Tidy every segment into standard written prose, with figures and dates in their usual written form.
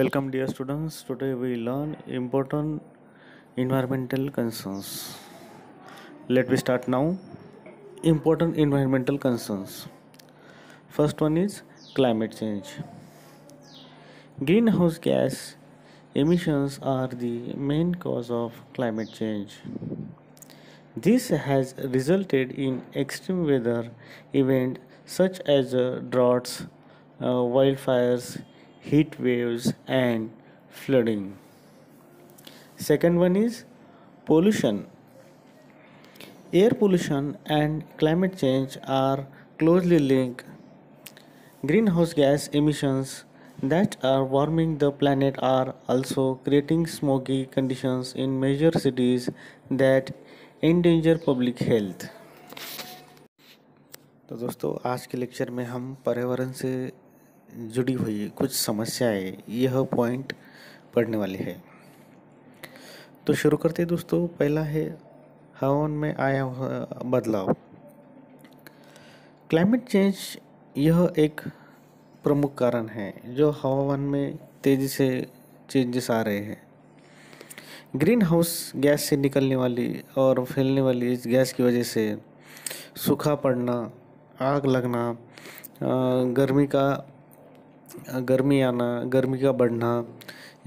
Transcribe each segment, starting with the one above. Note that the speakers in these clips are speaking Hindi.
Welcome dear students. Today we learn important environmental concerns. Let me start now. Important environmental concerns. First one is climate change. Greenhouse gas emissions are the main cause of climate change. This has resulted in extreme weather events such as droughts, wildfires, heat waves, and flooding. Second one is pollution. Air pollution and climate change are closely linked. Greenhouse gas emissions that are warming the planet are also creating smoky conditions in major cities that endanger public health. तो दोस्तों आज के लेक्चर में हम पर्यावरण से जुड़ी हुई कुछ समस्याएं यह पॉइंट पढ़ने वाले हैं। तो शुरू करते हैं दोस्तों। पहला है हवामान में आया हुआ बदलाव। क्लाइमेट चेंज यह एक प्रमुख कारण है जो हवामान में तेज़ी से चेंजेस आ रहे हैं। ग्रीन हाउस गैस से निकलने वाली और फैलने वाली इस गैस की वजह से सूखा पड़ना, आग लगना, गर्मी आना, गर्मी का बढ़ना,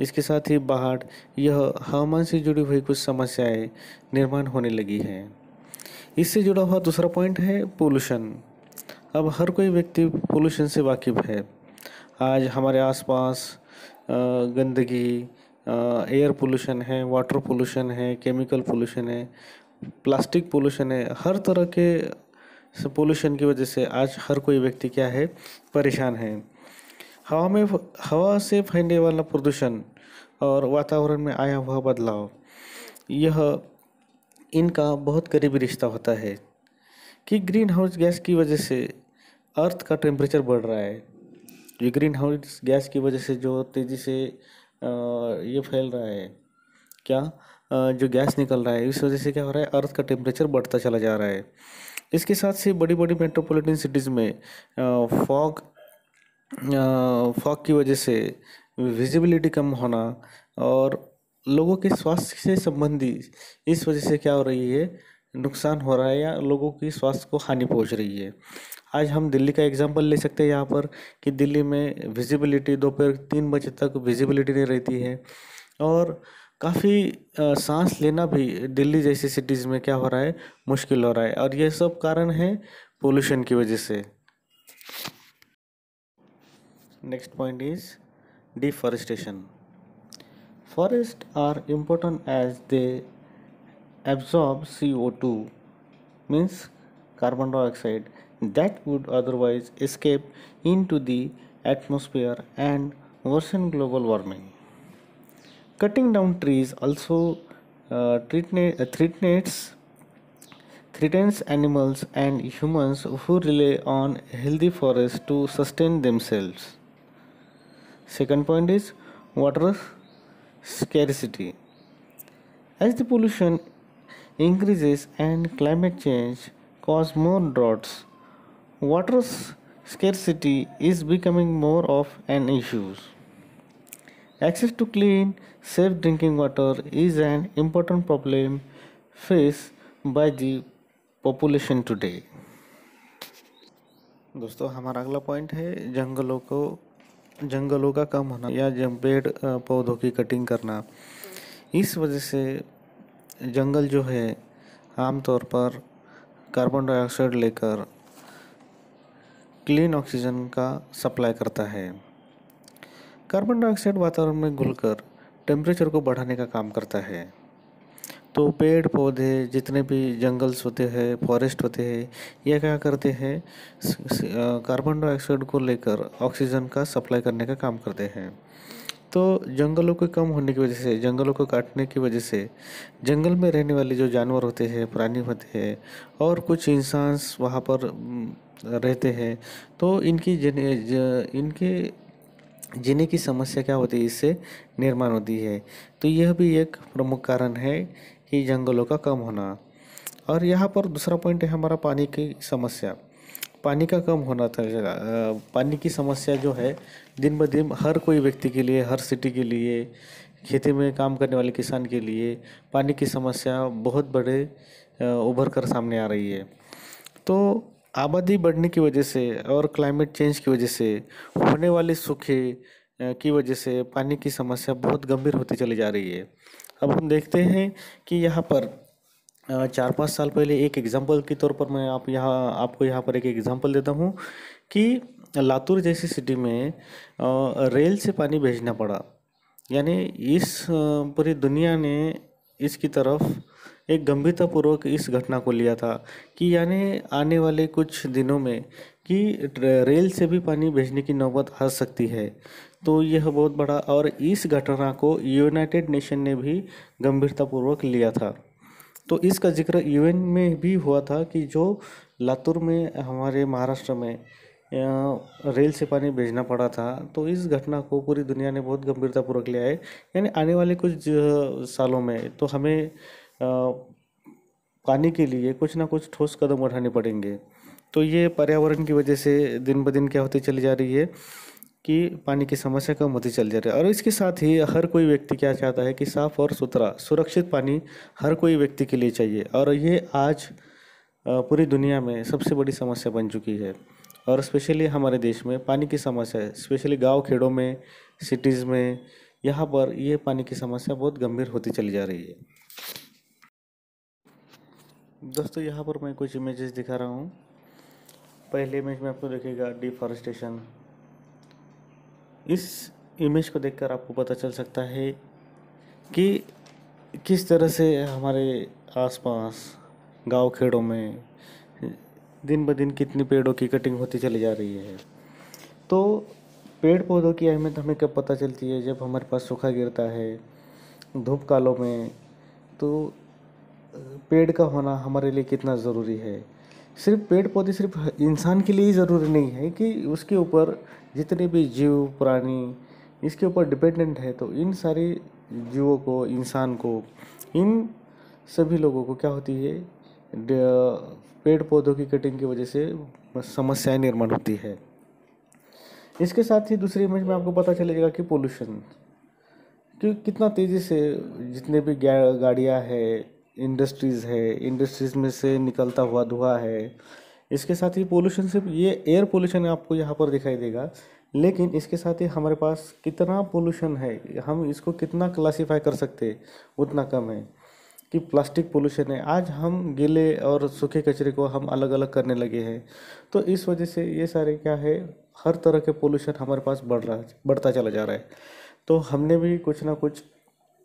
इसके साथ ही बाढ़, यह हवामान से जुड़ी हुई कुछ समस्याएं निर्माण होने लगी हैं। इससे जुड़ा हुआ दूसरा पॉइंट है पोल्यूशन। अब हर कोई व्यक्ति पोल्यूशन से वाकिफ़ है। आज हमारे आसपास गंदगी, एयर पोल्यूशन है, वाटर पोल्यूशन है, केमिकल पोल्यूशन है, प्लास्टिक पोल्यूशन है। हर तरह के पोल्यूशन की वजह से आज हर कोई व्यक्ति क्या है, परेशान है। हवा से फैलने वाला प्रदूषण और वातावरण में आया हुआ बदलाव, यह इनका बहुत करीबी रिश्ता होता है कि ग्रीन हाउस गैस की वजह से अर्थ का टेम्परेचर बढ़ रहा है। ये ग्रीन हाउस गैस की वजह से जो तेज़ी से ये फैल रहा है, जो गैस निकल रहा है, इस वजह से क्या हो रहा है, अर्थ का टेम्परेचर बढ़ता चला जा रहा है। इसके साथ से बड़ी बड़ी मेट्रोपॉलिटन सिटीज़ में फॉग की वजह से विजिबिलिटी कम होना और लोगों के स्वास्थ्य से संबंधी इस वजह से क्या हो रही है, नुकसान हो रहा है या लोगों की स्वास्थ्य को हानि पहुंच रही है। आज हम दिल्ली का एग्जांपल ले सकते हैं यहाँ पर कि दिल्ली में विजिबिलिटी दोपहर 3 बजे तक विजिबिलिटी नहीं रहती है और काफ़ी सांस लेना भी दिल्ली जैसी सिटीज़ में क्या हो रहा है, मुश्किल हो रहा है और यह सब कारण है पोल्यूशन की वजह से। Next point is deforestation. Forest are important as they absorb CO2, means carbon dioxide, that would otherwise escape into the atmosphere and worsen global warming. Cutting down trees also threatens animals and humans who rely on healthy forests to sustain themselves. Second point is water scarcity. As the pollution increases and climate change cause more droughts, water scarcity is becoming more of an issue. Access to clean, safe drinking water is an important problem faced by the population today. दोस्तों हमारा अगला पॉइंट है जंगलों का कम होना या पेड़ पौधों की कटिंग करना। इस वजह से जंगल जो है आमतौर पर कार्बन डाइऑक्साइड लेकर क्लीन ऑक्सीजन का सप्लाई करता है। कार्बन डाइऑक्साइड वातावरण में घुलकर टेम्परेचर को बढ़ाने का काम करता है। तो पेड़ पौधे जितने भी जंगल्स होते हैं, फॉरेस्ट होते हैं, यह क्या करते हैं, कार्बन डाइऑक्साइड को लेकर ऑक्सीजन का सप्लाई करने का काम करते हैं। तो जंगलों के कम होने की वजह से, जंगलों को काटने की वजह से जंगल में रहने वाले जो जानवर होते हैं, प्राणी होते हैं और कुछ इंसान वहाँ पर रहते हैं, तो इनके जीने की समस्या क्या होती है, इससे निर्माण होती है। तो यह भी एक प्रमुख कारण है कि जंगलों का कम होना। और यहाँ पर दूसरा पॉइंट है हमारा पानी की समस्या। पानी का कम होना था। पानी की समस्या जो है दिन ब दिन हर कोई व्यक्ति के लिए, हर सिटी के लिए, खेती में काम करने वाले किसान के लिए पानी की समस्या बहुत बड़े उभर कर सामने आ रही है। तो आबादी बढ़ने की वजह से और क्लाइमेट चेंज की वजह से होने वाले सूखे की वजह से पानी की समस्या बहुत गंभीर होती चली जा रही है। अब हम देखते हैं कि यहाँ पर 4-5 साल पहले एक एग्जाम्पल के तौर पर मैं आपको यहाँ पर एक एग्जाम्पल देता हूँ कि लातूर जैसी सिटी में रेल से पानी भेजना पड़ा। यानी इस पूरी दुनिया ने इसकी तरफ एक गंभीरतापूर्वक इस घटना को लिया था कि यानी आने वाले कुछ दिनों में कि रेल से भी पानी भेजने की नौबत आ सकती है। तो यह बहुत बड़ा, और इस घटना को यूनाइटेड नेशन ने भी गंभीरतापूर्वक लिया था। तो इसका जिक्र यूएन में भी हुआ था कि जो लातूर में हमारे महाराष्ट्र में रेल से पानी भेजना पड़ा था। तो इस घटना को पूरी दुनिया ने बहुत गंभीरतापूर्वक लिया है। यानी आने वाले कुछ सालों में तो हमें पानी के लिए कुछ ना कुछ ठोस कदम उठाने पड़ेंगे। तो ये पर्यावरण की वजह से दिन ब दिन क्या होती चली जा रही है कि पानी की समस्या कम होती चली जा रही है। और इसके साथ ही हर कोई व्यक्ति क्या चाहता है कि साफ और सुथरा सुरक्षित पानी हर कोई व्यक्ति के लिए चाहिए। और ये आज पूरी दुनिया में सबसे बड़ी समस्या बन चुकी है। और स्पेशली हमारे देश में पानी की समस्या है, स्पेशली गांव खेड़ों में, सिटीज़ में, यहाँ पर ये पानी की समस्या बहुत गंभीर होती चली जा रही है। दोस्तों यहाँ पर मैं कुछ इमेजेस दिखा रहा हूँ। पहले इमेज में आपको दिखेगा डिफॉरेस्टेशन। इस इमेज को देखकर आपको पता चल सकता है कि किस तरह से हमारे आसपास गांव खेड़ों में दिन ब दिन कितनी पेड़ों की कटिंग होती चली जा रही है। तो पेड़ पौधों की अहमियत हमें कब पता चलती है? जब हमारे पास सूखा गिरता है धूप कालों में। तो पेड़ का होना हमारे लिए कितना ज़रूरी है। सिर्फ पेड़ पौधे सिर्फ इंसान के लिए ही ज़रूरी नहीं है कि उसके ऊपर जितने भी जीव प्राणी इसके ऊपर डिपेंडेंट है। तो इन सारे जीवों को, इंसान को, इन सभी लोगों को क्या होती है, पेड़ पौधों की कटिंग की वजह से समस्याएं निर्माण होती है। इसके साथ ही दूसरी इमेज में आपको पता चलेगा कि पोल्यूशन कि कितना तेज़ी से जितने भी गाड़ियाँ है, इंडस्ट्रीज़ है, इंडस्ट्रीज़ में से निकलता हुआ धुआं है। इसके साथ ही पोल्यूशन, सिर्फ ये एयर पोल्यूशन आपको यहाँ पर दिखाई देगा, लेकिन इसके साथ ही हमारे पास कितना पोल्यूशन है, हम इसको कितना क्लासीफाई कर सकते उतना कम है। कि प्लास्टिक पोल्यूशन है, आज हम गीले और सूखे कचरे को हम अलग अलग करने लगे हैं। तो इस वजह से ये सारे क्या है, हर तरह के पोल्यूशन हमारे पास बढ़ता चला जा रहा है। तो हमने भी कुछ ना कुछ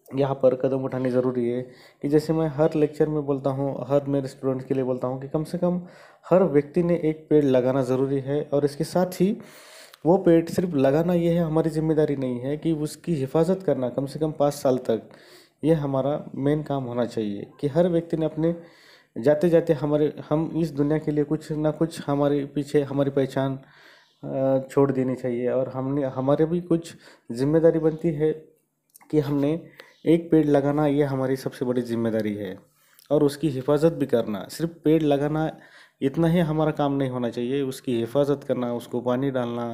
यहाँ पर कदम उठानी ज़रूरी है कि जैसे मैं हर लेक्चर में बोलता हूँ, हर मेरे स्टूडेंट्स के लिए बोलता हूँ कि कम से कम हर व्यक्ति ने एक पेड़ लगाना ज़रूरी है। और इसके साथ ही वो पेड़ सिर्फ लगाना ये है हमारी जिम्मेदारी नहीं है कि उसकी हिफाजत करना कम से कम 5 साल तक, ये हमारा मेन काम होना चाहिए कि हर व्यक्ति ने अपने जाते जाते हम इस दुनिया के लिए कुछ ना कुछ हमारे पीछे हमारी पहचान छोड़ देनी चाहिए। और हमारे भी कुछ जिम्मेदारी बनती है कि हमने एक पेड़ लगाना, ये हमारी सबसे बड़ी जिम्मेदारी है। और उसकी हिफाजत भी करना, सिर्फ पेड़ लगाना इतना ही हमारा काम नहीं होना चाहिए, उसकी हिफाजत करना, उसको पानी डालना,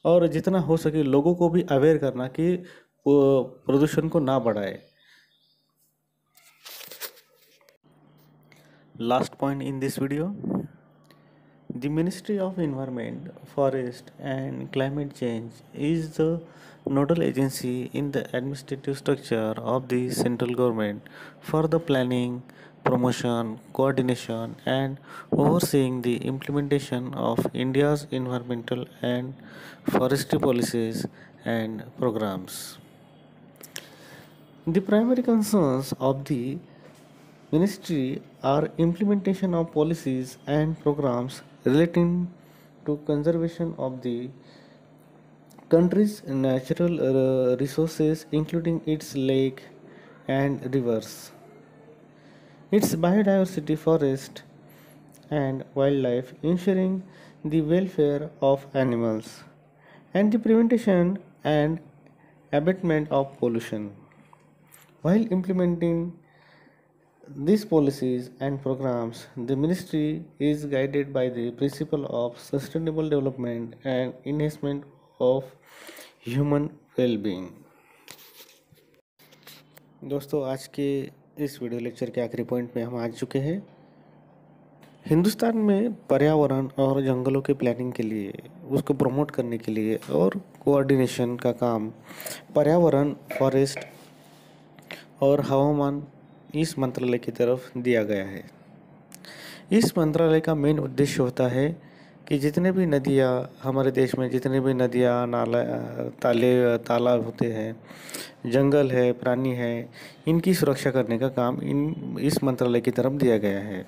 और जितना हो सके लोगों को भी अवेयर करना कि वो प्रदूषण को ना बढ़ाए। Last point in this video, the Ministry of Environment, Forest and Climate Change is the nodal agency in the administrative structure of the central government for the planning, promotion, coordination and overseeing the implementation of India's environmental and forestry policies and programs. The primary concerns of the Ministry are implementation of policies and programs relating to conservation of the country's natural resources, including its lake and rivers, its biodiversity, forest and wildlife, ensuring the welfare of animals, and the prevention and abatement of pollution. While implementing these policies and programs, the ministry is guided by the principle of sustainable development and enhancement of human well-being. दोस्तों, आज के इस वीडियो लेक्चर के आखिरी पॉइंट में हम आ चुके हैं। हिंदुस्तान में पर्यावरण और जंगलों के प्लानिंग के लिए, उसको प्रमोट करने के लिए और कोऑर्डिनेशन का काम पर्यावरण, फॉरेस्ट और हवामान इस मंत्रालय की तरफ दिया गया है। इस मंत्रालय का मेन उद्देश्य होता है कि जितने भी नदियाँ हमारे देश में, जितने भी नदियाँ, नाला, तालाब होते हैं, जंगल है, प्राणी है, इनकी सुरक्षा करने का काम इस मंत्रालय की तरफ दिया गया है।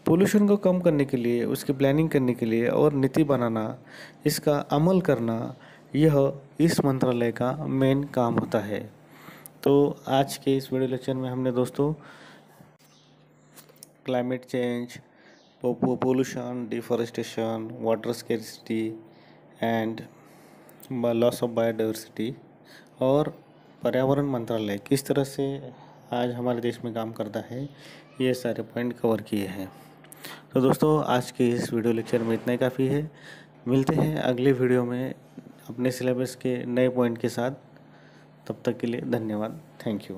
पोल्यूशन को कम करने के लिए, उसकी प्लानिंग करने के लिए और नीति बनाना, इसका अमल करना, यह इस मंत्रालय का मेन काम होता है। तो आज के इस वीडियो लेक्चर में हमने दोस्तों climate change, pollution, deforestation, water scarcity and loss of biodiversity और पर्यावरण मंत्रालय किस तरह से आज हमारे देश में काम करता है, ये सारे पॉइंट कवर किए हैं। तो दोस्तों, आज के इस वीडियो लेक्चर में इतना ही काफ़ी है। मिलते हैं अगले वीडियो में अपने सिलेबस के नए पॉइंट के साथ। तब तक के लिए धन्यवाद। Thank you.